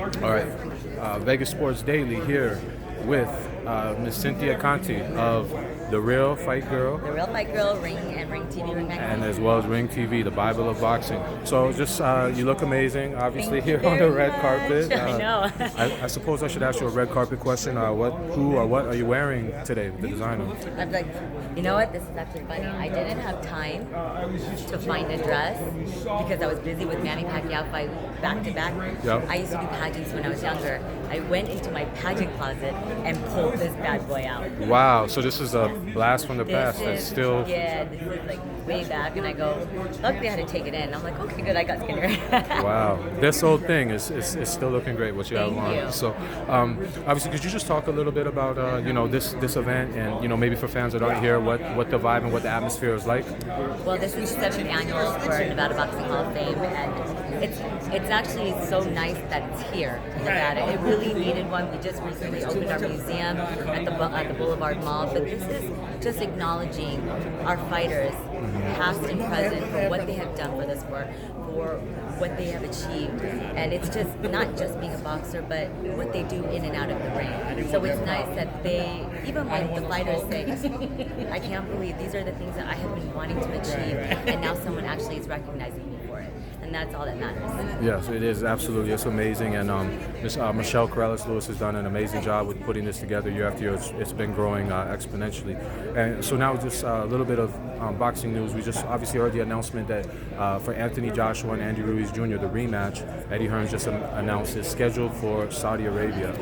All right, Vegas Sports Daily here with Miss Cynthia Conte of The Real Fight Girl. The Real Fight Girl, Ring and Ring TV Ring Magazine. And as well as Ring TV, the Bible of boxing. So just, you look amazing, obviously, Thank you here on the very red carpet. much. I know. I suppose I should ask you a red carpet question. What are you wearing today, the designer? I'm like, you know what? This is actually funny. I didn't have time to find a dress because I was busy with Manny Pacquiao fight back to back. Yep. I used to do pageants when I was younger. I went into my pageant closet and pulled this bad boy out. Wow, so this is a blast from the past. This That's is, still... yeah, this is like way back, and I go, luckily I had to take it in. I'm like, okay, good, I got skinnier. Wow, this whole thing is still looking great. What you have Thank on. you. So, obviously, could you just talk a little bit about this event and maybe for fans that aren't here, what the vibe and what the atmosphere is like? Well, this is the 7th annual for Nevada Boxing Hall of Fame, and it's actually so nice that it's here in Nevada. It really needed one. We just recently opened our museum at the Boulevard Mall, but this is just acknowledging our fighters, past and present, for what they have done for this sport, for what they have achieved. And it's just not just being a boxer, but what they do in and out of the ring. So it's nice that they, even when the fighters say, I can't believe these are the things that I have been wanting to achieve, and now someone actually is recognizing me for it. And that's all that matters. Yes, it is absolutely. It's amazing, and Ms. Michelle Corrales-Lewis has done an amazing job with putting this together year after year. It's been growing exponentially, and so now just a little bit of boxing news. We just obviously heard the announcement that for Anthony Joshua and Andy Ruiz Jr. the rematch, Eddie Hearn just announced is scheduled for Saudi Arabia.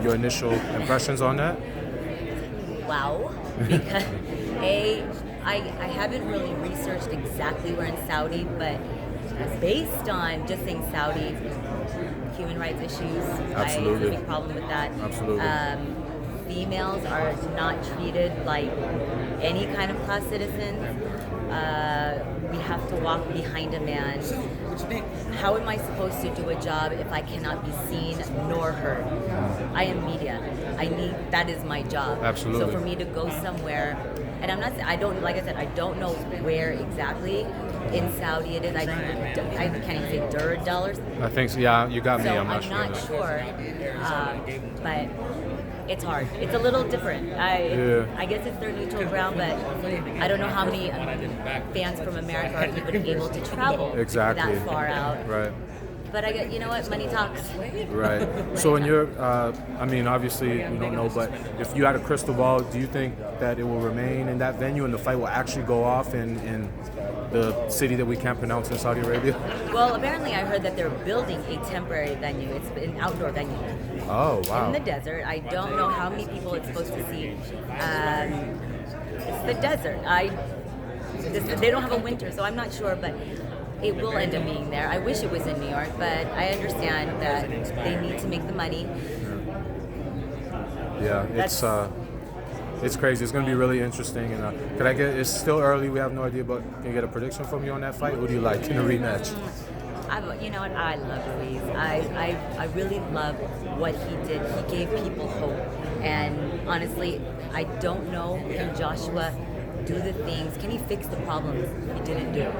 Your initial impressions on that? Wow, because I haven't really researched exactly where in Saudi, but based on just saying Saudi, human rights issues, Absolutely. I have a big problem with that. Absolutely. Females are not treated like any kind of class citizens. We have to walk behind a man. How am I supposed to do a job if I cannot be seen nor heard? I am media. That is my job. Absolutely. So for me to go somewhere, and I don't know where exactly in Saudi it is. I can't even say $100. I think so. Yeah, you got me. So I'm not sure. But it's hard. It's a little different. I guess it's their neutral ground, but I don't know how many fans from America are even able to travel Exactly. that far out. Right. But you know what? Money talks. Right. So in your, obviously you don't know, but if you had a crystal ball, do you think that it will remain in that venue and the fight will actually go off in the city that we can't pronounce in Saudi Arabia? Well, apparently I heard that they're building a temporary venue. It's an outdoor venue. Oh, wow. In the desert. I don't know how many people it's supposed to see. It's the desert. They don't have a winter, so I'm not sure, but it will end up being there. I wish it was in New York, but I understand that they need to make the money. Yeah, it's crazy. It's going to be really interesting. And it's still early. We have no idea, but can you get a prediction from you on that fight? Who do you like in a rematch? You know what? I love Ruiz. I really love what he did. He gave people hope. And honestly, I don't know, can Joshua do the things? Can he fix the problems he didn't do?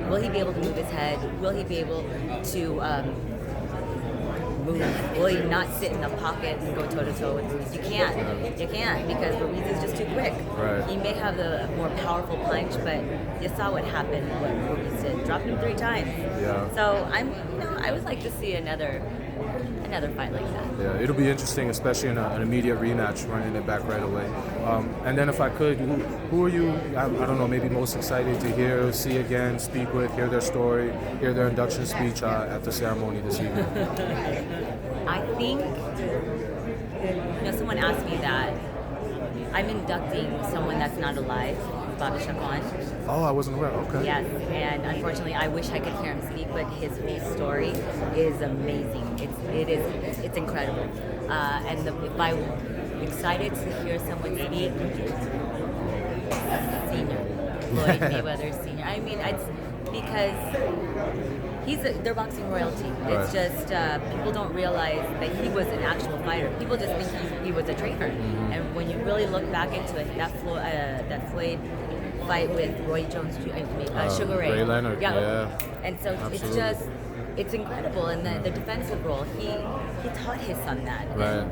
Will he be able to move his head? Will he be able to move? Will he not sit in the pocket and go toe-to-toe with Ruiz? You can't. You can't, because Ruiz is just too quick. Right. He may have the more powerful punch, but you saw what happened, what Ruiz did. Dropped him 3 times. Yeah. So I would like to see another fight like that. Yeah, it'll be interesting, especially in an immediate rematch, running it back right away. And then if I could, who are you, I don't know, maybe most excited to see again, speak with, hear their story, hear their induction speech at the ceremony this evening? I think, someone asked me that. I'm inducting someone that's not alive, Cynthia Conte. Oh, I wasn't aware. Okay. Yes, and unfortunately, I wish I could hear him speak, but his whole story is amazing. It's incredible. And if I'm excited to hear someone speak, Senior, Floyd Mayweather Senior. I mean, it's because they're boxing royalty. Right. It's just people don't realize that he was an actual fighter. People just think he was a trainer. Mm-hmm. And when you really look back into it, that Floyd fight with Roy Jones, Sugar Ray Leonard, yeah. And so Absolutely. it's incredible. And the defensive role, he taught his son that. Right.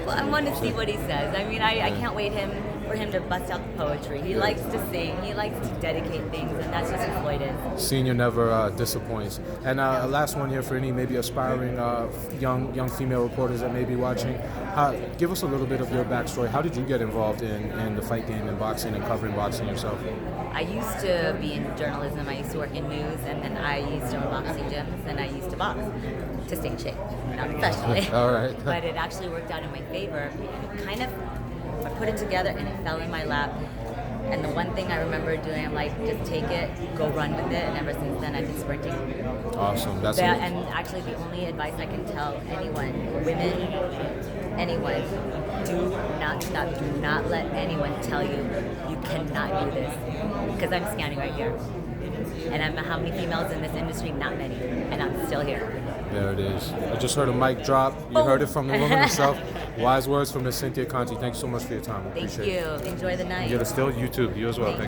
But I want to see what he says. I mean, I can't wait for him to bust out the poetry. He likes to sing. He likes to dedicate things, and that's just who Floyd is. Senior never disappoints. And a last one here for any maybe aspiring young female reporters that may be watching. Give us a little bit of your backstory. How did you get involved in the fight game and boxing and covering boxing yourself? I used to be in journalism. I used to work in news, and then I used to run boxing gyms, and I used to box to stay in shape, not professionally. All right. But it actually worked out in my favor. Kind of, I put it together, and it fell in my lap. And the one thing I remember doing, I'm like, just take it, go run with it, and ever since then, I've been sprinting. Awesome. And actually, the only advice I can tell anyone, women, anyone, do not stop. Do not let anyone tell you you cannot do this. Because I'm standing right here. And I'm how many females in this industry? Not many. And I'm still here. There it is. I just heard a mic drop. You heard it from the woman herself. Wise words from Miss Cynthia Conte. Thanks so much for your time. I appreciate it. Thank you. Enjoy the night. You get a still YouTube. You as well. Thank